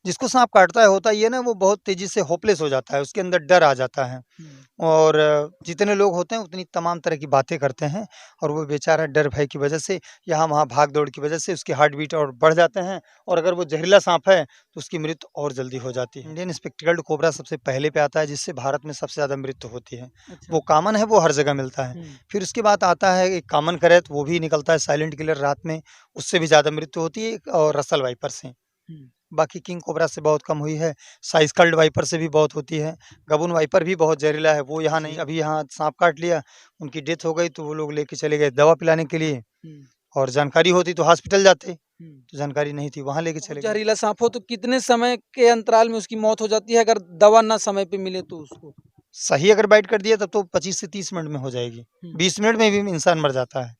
जिसको सांप काटता है होता ये ना वो बहुत तेजी से होपलेस हो जाता है, उसके अंदर डर आ जाता है और जितने लोग होते हैं उतनी तमाम तरह की बातें करते हैं और वो बेचारा डर भय की वजह से यहाँ वहाँ भाग दौड़ की वजह से उसकी हार्ट बीट और बढ़ जाते हैं और अगर वो जहरीला सांप है तो उसकी मृत्यु और जल्दी हो जाती है। इंडियन स्पेक्टिकल्ड कोबरा सबसे पहले पे आता है जिससे भारत में सबसे ज़्यादा मृत्यु होती है। अच्छा। वो कॉमन है, वो हर जगह मिलता है। फिर उसके बाद आता है एक कॉमन करैत, वो भी निकलता है साइलेंट किलर रात में, उससे भी ज़्यादा मृत्यु होती है और रसल वाइपर से। बाकी किंग कोबरा से बहुत कम हुई है, साइज कर्ल्ड वाइपर से भी बहुत होती है, गबून वाइपर भी बहुत जहरीला है, वो यहाँ नहीं, अभी यहाँ सांप काट लिया, उनकी डेथ हो गई तो वो लोग लेके चले गए दवा पिलाने के लिए और जानकारी होती तो हॉस्पिटल जाते, तो जानकारी नहीं थी वहाँ लेके चले गए। जहरीला सांप हो तो कितने समय के अंतराल में उसकी मौत हो जाती है अगर दवा ना समय पे मिले तो उसको? सही अगर बाइट कर दिया तब तो 25 से 30 मिनट में हो जाएगी, 20 मिनट में भी इंसान मर जाता है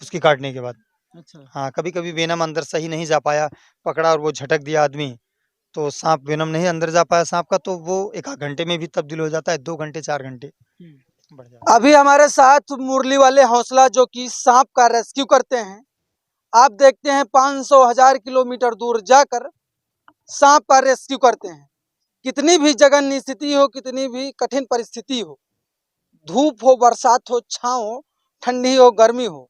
उसकी काटने के बाद। अच्छा। हाँ, कभी-कभी वेनम अंदर सही नहीं जा पाया, पकड़ा और वो झटक दिया आदमी, तो साँप वेनम नहीं अंदर जा पाया साँप का तो वो 1 आध घंटे में भी तब्दील हो जाता है, 2 घंटे 4 घंटे बढ़ जाता है। अभी हमारे साथ मुरली वाले हौसला जो कि सांप का रेस्क्यू करते हैं। आप देखते हैं 500,000 किलोमीटर दूर जाकर सांप का रेस्क्यू करते हैं। कितनी भी जघन्य स्थिति हो, कितनी भी कठिन परिस्थिति हो, धूप हो, बरसात हो, छाँव हो, ठंडी हो, गर्मी हो,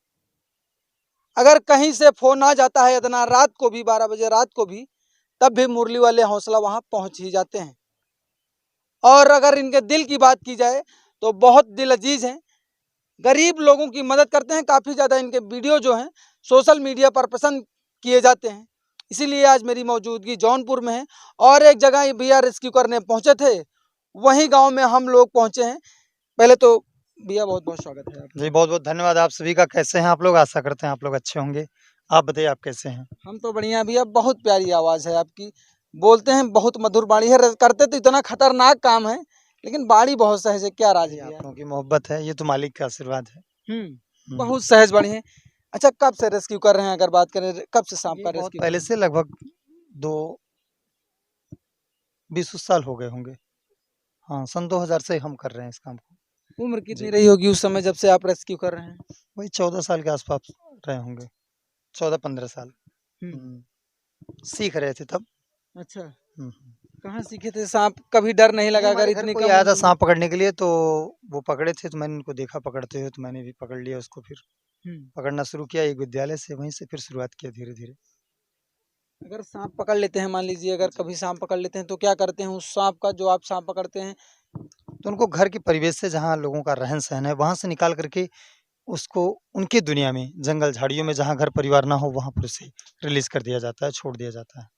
अगर कहीं से फोन आ जाता है इतना रात को भी 12 बजे रात को भी, तब भी मुरली वाले हौसला वहां पहुंच ही जाते हैं। और अगर इनके दिल की बात की जाए तो बहुत दिल अजीज हैं, गरीब लोगों की मदद करते हैं। काफ़ी ज़्यादा इनके वीडियो जो हैं सोशल मीडिया पर पसंद किए जाते हैं। इसीलिए आज मेरी मौजूदगी जौनपुर में है और एक जगह भैया रेस्क्यू करने पहुंचे थे, वहीं गांव में हम लोग पहुंचे हैं। पहले तो भैया बहुत बहुत स्वागत है आपका। जी, बहुत-बहुत धन्यवाद आप सभी का। कैसे हैं आप लोग? आशा करते हैं आप लोग अच्छे होंगे। आप बताइए आप कैसे हैं? हम तो बढ़िया भैया, बहुत प्यारी आवाज़ है आपकी, बोलते हैं बहुत मधुर वाणी है, करते तो इतना खतरनाक काम है लेकिन वाणी बहुत सहज है। क्या राज है आप भैया? लोगों की मोहब्बत है, ये तो मालिक का आशीर्वाद है। बहुत सहज वाणी है। अच्छा, कब से रेस्क्यू कर रहे हैं अगर बात करें, कब से सांप ये का बहुत रेस्क्यू कर पहले रहे हैं? से लगभग 2 20 साल हो गए होंगे। हाँ, सन 2000 से हम कर रहे हैं इस काम को। उम्र जी। कितनी रही होगी उस समय जब से आप रेस्क्यू कर रहे हैं? वही 14 साल के आस-पास रहे होंगे, 14-15 साल। हुँ। हुँ, सीख रहे थे तब। अच्छा, हुँ, कहाँ सीखे थे सांप? कभी डर नहीं नहीं लगा अगर हमारे घर इतनी कोई कम आया था उम्र में? साँप पकड़ने के लिए तो वो पकड़े थे तो मैंने उनको देखा पकड़ते हुए तो मैंने भी पकड़ लिया उसको फिर हुँ। पकड़ना शुरू किया एक विद्यालय से, वहीं से फिर शुरुआत किया धीरे-धीरे। अगर सांप पकड़ लेते हैं, मान लीजिए अगर जी। कभी सांप पकड़ लेते हैं तो क्या करते हैं उस सांप का, जो आप सांप पकड़ते हैं? तो उनको घर के परिवेश से जहाँ लोगों का रहन-सहन है, वहाँ से निकाल कर के उसको उनकी दुनिया में, जंगल झाड़ियों में जहाँ घर परिवार ना हो, वहाँ पर उसे रिलीज़ कर दिया जाता है, छोड़ दिया जाता है।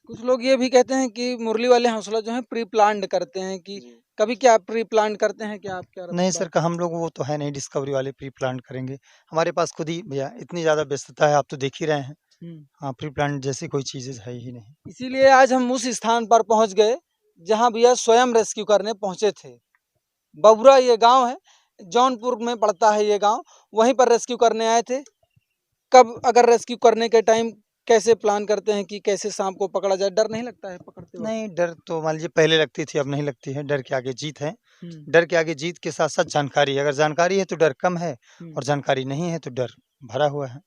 कुछ लोग ये भी कहते हैं कि मुरली वाले हौसला जो है प्री प्लान्ड करते हैं, कि जी। कभी क्या प्री प्लान्ड करते हैं क्या आप? क्या नहीं सर, बात? क हम लोग वो तो है नहीं डिस्कवरी वाले प्री प्लान्ड करेंगे। हमारे पास खुद ही भैया इतनी ज़्यादा व्यस्तता है, आप तो देख ही रहे हैं। हुँ। हाँ, प्री प्लान्ड जैसी कोई चीज़ें है ही नहीं। इसीलिए आज हम उस स्थान पर पहुँच गए जहाँ भैया स्वयं रेस्क्यू करने पहुँचे थे। बबुरा ये गाँव है, जौनपुर में पड़ता है ये गाँव, वहीं पर रेस्क्यू करने आए थे। कब अगर रेस्क्यू करने के टाइम कैसे प्लान करते हैं कि कैसे सांप को पकड़ा जाए? डर नहीं लगता है पकड़ते वक़्त? नहीं, डर तो मान लीजिए पहले लगती थी, अब नहीं लगती है। डर के आगे जीत है। हुँ, डर के आगे जीत के साथ-साथ जानकारी है। अगर जानकारी है तो डर कम है हुँ, और जानकारी नहीं है तो डर भरा हुआ है।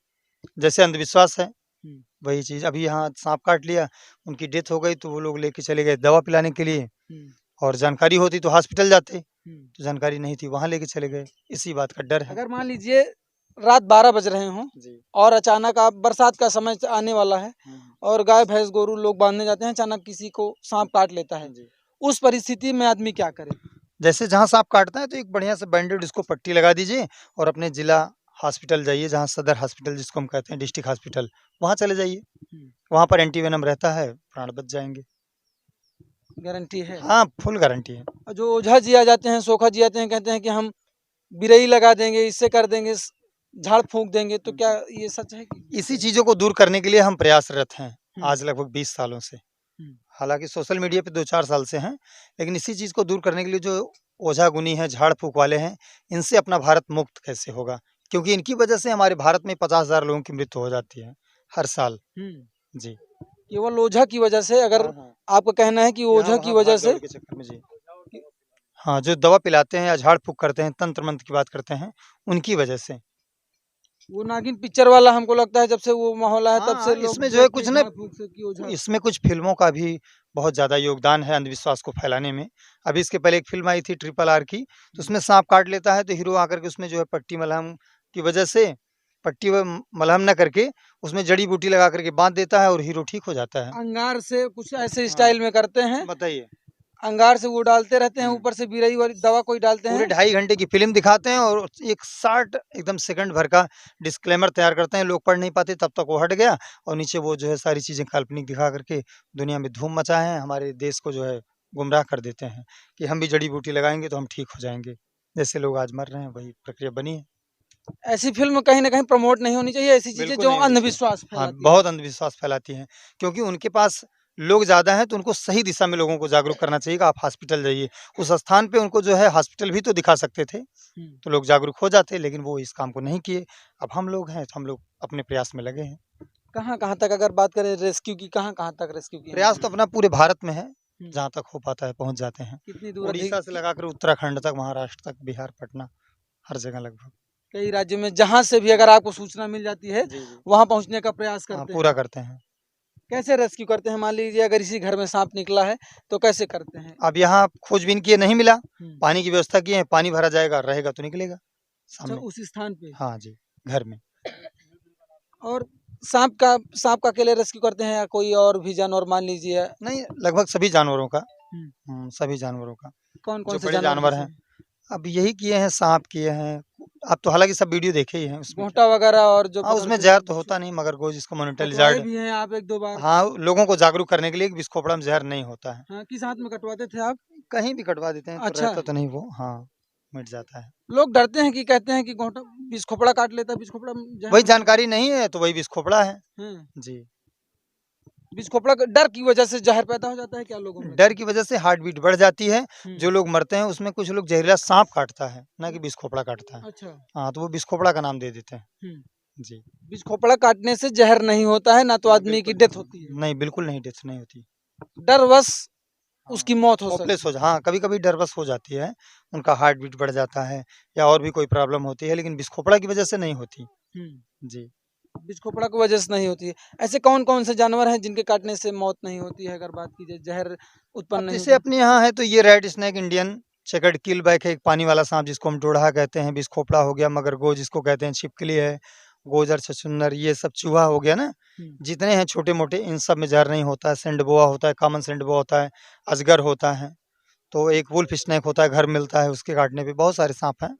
जैसे अंधविश्वास है, हुँ, वही चीज़ अभी यहाँ साँप काट लिया, उनकी डेथ हो गई तो वो लोग लेके चले गए दवा पिलाने के लिए हुँ, और जानकारी होती तो हॉस्पिटल जाते, हुँ। तो जानकारी नहीं थी वहाँ लेके चले गए। इसी बात का डर है। अगर मान लीजिए रात 12 बज रहे हों जी। और अचानक आप, बरसात का समय आने वाला है हुँ, और गाय, भैंस, गोरू लोग बाँधने जाते हैं, अचानक किसी को साँप काट लेता है। जी। उस परिस्थिति में आदमी क्या करे? जैसे जहाँ साँप काटता है तो एक बढ़िया से बैंडेड उसको पट्टी लगा दीजिए और अपने जिला हॉस्पिटल जाइए, जहाँ सदर हॉस्पिटल जिसको हम कहते हैं डिस्ट्रिक्ट हॉस्पिटल, वहाँ चले जाइए। हुँ, वहाँ पर एंटीवेनम रहता है, प्राण बच जाएँगे। गारंटी है? हाँ, फुल गारंटी है। और जो ओझा जी आ जाते हैं, सोखा जी आते हैं, कहते हैं कि हम बिरई लगा देंगे, इससे कर देंगे, झाड़ फूँक देंगे, तो क्या ये सच है कि इसी झूठ है? चीज़ों को दूर करने के लिए हम प्रयासरत हैं, हुँ, आज लगभग 20 सालों से। हुँ, हालाँकि सोशल मीडिया पे 2-4 साल से हैं, लेकिन इसी चीज़ को दूर करने के लिए जो ओझा-गुनी हैं, झाड़-फूँक वाले हैं, इनसे अपना भारत मुक्त कैसे होगा? क्योंकि इनकी वजह से हमारे भारत में 50,000 लोगों की मृत्यु हो जाती है, हर साल। हुँ। जी। केवल ओझा की वजह से, अगर हाँ, हाँ। आपका कहना है कि ओझा की यहाँ-वहाँ वजह भाग-दौड़ से, के चक्कर में जी। हाँ, जो दवा पिलाते हैं या झाड़-फूँक करते हैं, तंत्र-मंत्र की बात करते हैं, उनकी वजह से। वो नागिन पिक्चर वाला हमको लगता है जब से वो माहौल आया तब से लोग इसमें जो है कुछ ना, झाड़ फूक से कि ओझा। इसमें कुछ फिल्मों का भी बहुत ज्यादा योगदान है अंधविश्वास को फैलाने में। अभी इसके पहले एक फिल्म आई थी RRR की, तो उसमें सांप काट लेता है तो हीरो आकर के उसमें जो है पट्टी मलहम की वजह से पट्टी व मलहम न करके उसमें जड़ी बूटी लगा करके बांध देता है और हीरो ठीक हो जाता है। अंगार से कुछ ऐसे हाँ। स्टाइल में करते हैं, बताइए। अंगार से वो डालते रहते हैं, हम्म। ऊपर से बिरई वाली दवा कोई डालते पूरे हैं। 2.5 घंटे की फिल्म दिखाते हैं और एक 60 एकदम सेकंड भर का डिस्क्लेमर तैयार करते हैं, लोग पढ़ नहीं पाते तब तक वो हट गया और नीचे वो जो है सारी चीजें काल्पनिक दिखा करके दुनिया में धूम मचाए हैं, हमारे देश को जो है गुमराह कर देते हैं कि हम भी जड़ी बूटी लगाएंगे तो हम ठीक हो जाएंगे। जैसे लोग आज मर रहे हैं वही प्रक्रिया बनी है। ऐसी फिल्म कहीं ना कहीं प्रमोट नहीं होनी चाहिए, ऐसी चीजें बिल्कुल जो नहीं होनी चाहिए। अंधविश्वास हाँ, फैलाती बहुत अंधविश्वास फैलाती हैं क्योंकि उनके पास लोग ज़्यादा हैं तो उनको सही दिशा में लोगों को जागरूक करना चाहिए कि आप हॉस्पिटल जाइए। उस स्थान पे उनको जो है हॉस्पिटल भी तो दिखा सकते थे, है। तो लोग जागरूक हो जाते, लेकिन वो इस काम को नहीं किए। अब हम लोग हैं तो हम लोग अपने प्रयास में लगे हैं। कहाँ कहाँ तक अगर बात करें रेस्क्यू की, कहाँ कहाँ तक रेस्क्यू की प्रयास तो अपना पूरे भारत में है, हम्म। जहाँ तक हो पाता है पहुँच जाते हैं। कितनी दूर उड़ीसा से लगाकर उत्तराखंड तक, महाराष्ट्र तक, बिहार, पटना, हर जगह लगभग। कई राज्यों में जहाँ से भी अगर आपको सूचना मिल जाती है जी जी। वहाँ पहुँचने का प्रयास हाँ, करते हैं। पूरा करते हैं। कैसे रेस्क्यू करते हैं? मान लीजिए अगर इसी घर में सांप निकला है तो कैसे करते हैं? अब यहाँ खोजबीन किए नहीं मिला, हम्म। पानी की व्यवस्था की है, पानी भरा जाएगा, रहेगा तो निकलेगा अच्छा, सामने। उस स्थान पे। हाँ जी, घर में। और सांप का अकेले रेस्क्यू करते हैं या कोई और भी जानवर मान लीजिए? नहीं, लगभग सभी जानवरों का। हम्म। सभी जानवरों का। कौन कौन जो से बड़े जानवर जैसे? हैं, अब यही किए हैं, सांप किए हैं। आप तो हालाँकि सब वीडियो देखे ही हैं उसमें। गोंटा वगैरह और जो हाँ, उसमें पकड़ते ज़हर थे तो होता नहीं, मगरमच्छ जिसको मोनिटरी कटवाए लिज़ार्ड। भी हैं आप एक दो बार? हाँ, लोगों को जागरूक करने के लिए कि बिस्खोपड़ा में ज़हर नहीं होता है। हाँ, किस हाथ में कटवाते थे आप? कहीं भी कटवा देते हैं तो अच्छा, रहता तो नहीं वो, हाँ, मिट जाता है। लोग डरते हैं कि कहते हैं कि गोंटा बिस खोपड़ा काट लेता है, बिस खोपड़ा में जहर वही होता है। जानकारी नहीं है तो वही बिस्खोपड़ा है। हाँ, जी। बिस खोपड़ा का डर की वजह से जहर पैदा हो जाता है क्या लोगों में? डर की वजह से हार्ट बीट बढ़ जाती है। हम्म। जो लोग मरते हैं उसमें कुछ लोग जहरीला सांप काटता है, ना कि बिस्खोपड़ा काटता है। अच्छा। हाँ, तो वो बिस्खोपड़ा का नाम दे देते हैं। हम्म। जी। बिस खोपड़ा काटने से जहर नहीं होता है, ना तो नहीं, आदमी की बिल्कुल डेथ होती है। नहीं, बिल्कुल नहीं, डेथ नहीं होती। डरवश हाँ, उसकी मौत हो होपलेस सकती हो है। जा हाँ, कभी-कभी डरवश हो जाती है, उनका हार्ट बीट बढ़ जाता है या और भी कोई प्रॉब्लम होती है, लेकिन बिस्खोपड़ा की वजह से नहीं होती। जी। बिस खोपड़ा की वजह से नहीं होती है। ऐसे कौन कौन से जानवर हैं जिनके काटने से मौत नहीं होती है अगर बात की जाए, जहर उत्पन्न अब नहीं जैसे होता? अपने यहाँ है तो ये रेड स्नेक इंडियन चेकर्ड किलबैक है, एक पानी वाला सांप जिसको हम टोढ़ा कहते हैं, बिस्खोपड़ा हो गया, मगरगो जिसको कहते हैं, छिपकली है, गोजर, छछूंदर, ये सब चूहा हो गया ना, हम्म। जितने हैं छोटे-मोटे इन सब में जहर नहीं होता है। सेंडबोआ होता है, कॉमन सेंडबोआ होता है, अजगर होता है, तो एक वुल्फ स्नेक होता है, घर मिलता है, उसके काटने पे बहुत सारे सांप हैं,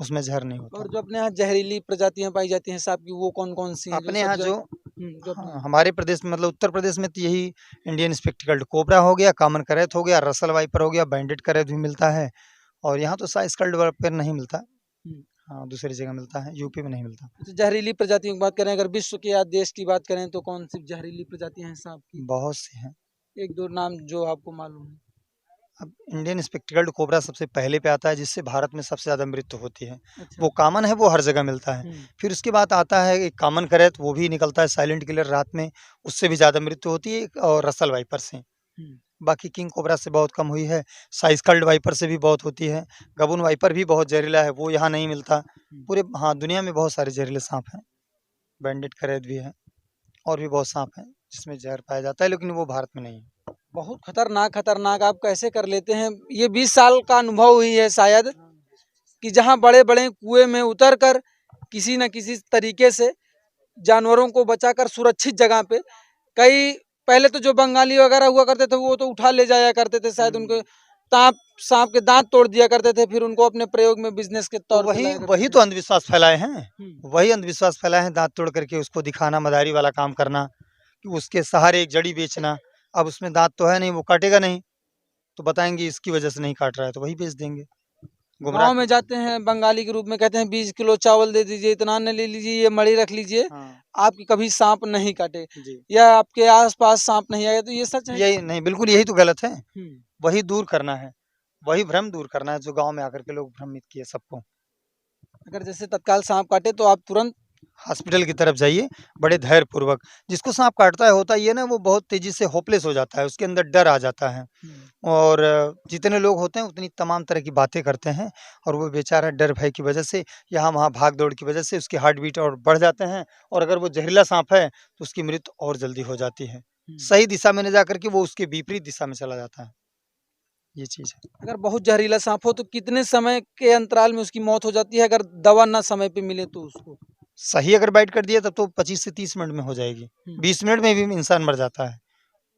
उसमें जहर नहीं होता। और जो अपने यहाँ जहरीली प्रजातियां पाई जाती हैं सांप की, वो कौन कौन सी हैं जो अपने यहाँ सब जो जो अपने हाँ, हमारे प्रदेश में मतलब उत्तर प्रदेश में तो यही इंडियन स्पेक्टिकल्ड कोबरा हो गया, कॉमन करैत हो गया, रसल वाइपर हो गया, बैंडेड करैत भी मिलता है और यहाँ तो स्कल्ड वाइपर नहीं मिलता। हम्म। हाँ, दूसरी जगह मिलता है, यूपी में नहीं मिलता। अच्छा, जहरीली प्रजातियों की बात करें, अगर विश्व की या देश की बात करें तो कौन सी जहरीली प्रजातियां हैं सांप की? बहुत से हैं। एक दो नाम जो आपको मालूम है। अब इंडियन स्पेक्टिकल्ड कोबरा सबसे पहले पे आता है जिससे भारत में सबसे ज़्यादा मृत्यु होती है। अच्छा। वो कॉमन है, वो हर जगह मिलता है। फिर उसके बाद आता है एक कॉमन करैत, वो भी निकलता है साइलेंट किलर रात में, उससे भी ज़्यादा मृत्यु होती है और रसल वाइपर से। बाकी किंग कोबरा से बहुत कम हुई है, स्कल्ड वाइपर से भी बहुत होती है, गबून वाइपर भी बहुत जहरीला है, वो यहाँ नहीं मिलता। पूरे हाँ, दुनिया में बहुत सारे जहरीले सांप हैं, बैंडेड करैत भी है और भी बहुत सांप हैं जिसमें जहर पाया जाता है, लेकिन वो भारत में नहीं है। बहुत खतरनाक खतरनाक आप कैसे कर लेते हैं? ये 20 साल का अनुभव हुई है शायद कि जहाँ बड़े बड़े कुएं में उतर कर किसी न किसी तरीके से जानवरों को बचाकर सुरक्षित जगह पे, कई पहले तो जो बंगाली वगैरह हुआ करते थे वो तो उठा ले जाया करते थे, शायद उनके सांप के दांत तोड़ दिया करते थे, फिर उनको अपने प्रयोग में बिजनेस के तो तौर पे वही लाया करते वही थे। तो अंधविश्वास फैलाए हैं, वही अंधविश्वास फैलाए हैं, दांत तोड़ करके उसको दिखाना, मदारी वाला काम करना कि उसके सहारे एक जड़ी बेचना। अब उसमें दांत तो है नहीं, वो काटेगा नहीं, तो बताएंगे इसकी वजह से नहीं काट रहा है, तो वही बेच देंगे। गुमराह गाँव में जाते हैं बंगाली के रूप में, कहते हैं 20 किलो चावल दे दीजिए, इतना अन्न ले लीजिए, ये मड़ी रख लीजिए, हाँ, आपकी कभी सांप नहीं काटे जी। या आपके आसपास सांप नहीं आएगा, तो ये सच है? यही नहीं, बिल्कुल यही तो गलत है। वही दूर करना है, वही भ्रम दूर करना है जो गाँव में आकर के लोग भ्रमित किए सबको। अगर जैसे तत्काल सांप काटे तो आप तुरंत हॉस्पिटल की तरफ जाइए बड़े धैर्य पूर्वक। जिसको सांप काटता है होता ये ना वो बहुत तेजी से होपलेस हो जाता है, उसके अंदर डर आ जाता है और जितने लोग होते हैं उतनी तमाम तरह की बातें करते हैं और वो बेचारा डर भय की वजह से यहाँ वहाँ भाग दौड़ की वजह से उसकी हार्ट बीट और बढ़ जाते हैं और अगर वो जहरीला सांप है तो उसकी मृत्यु और जल्दी हो जाती है। सही दिशा में न जाकर के वो उसके विपरीत दिशा में चला जाता है। ये चीज़ है। अगर बहुत जहरीला सांप हो तो कितने समय के अंतराल में उसकी मौत हो जाती है, अगर दवा ना समय पे मिले तो उसको? सही अगर बाइट कर दिया तब तो 25 से 30 मिनट में हो जाएगी। 20 मिनट में भी इंसान मर जाता है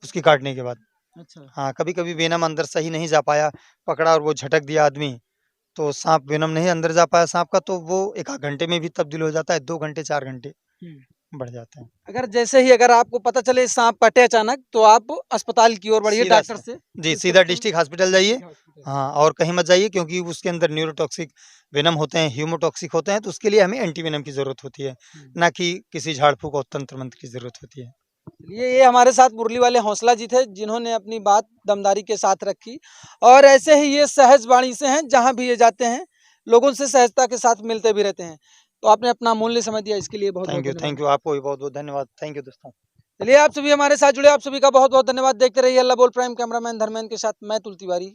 उसके काटने के बाद। अच्छा। हाँ, कभी-कभी वेनम अंदर सही नहीं जा पाया, पकड़ा और वो झटक दिया आदमी, तो साँप वेनम नहीं अंदर जा पाया साँप का तो वो 1 आध घंटे में भी तब्दील हो जाता है, 2 घंटे 4 घंटे बढ़ जाते हैं। अगर जैसे ही अगर आपको पता चले सांप काटे अचानक तो आप अस्पताल की ओर बढ़िए सीधा डॉक्टर से से। जी, सीधा डिस्ट्रिक्ट हॉस्पिटल जाइए। हाँ, और कहीं मत जाइए क्योंकि उसके अंदर न्यूरोटॉक्सिक वेनम होते हैं, ह्यूमोटॉक्सिक होते हैं, तो उसके लिए हमें एंटी वेनम की ज़रूरत होती है, ना कि किसी झाड़-फूँक और तंत्र-मंत्र की ज़रूरत होती है। ये हमारे साथ मुरली वाले हौसला जी थे जिन्होंने अपनी बात दमदारी के साथ रखी और ऐसे ही ये सहज वाणी से हैं, जहाँ भी ये जाते हैं लोगों से सहजता के साथ मिलते भी रहते हैं। तो आपने अपना अमूल्य समय दिया इसके लिए बहुत बहुत थैंक धन्यवाद। यू। आपको भी बहुत-बहुत धन्यवाद। थैंक यू दोस्तों। चलिए आप सभी हमारे साथ जुड़े, आप सभी का बहुत बहुत धन्यवाद। देखते रहिए अल्लाह बोल प्राइम। कैमरामैन धर्मेंद्र के साथ मैं तुल तिवारी।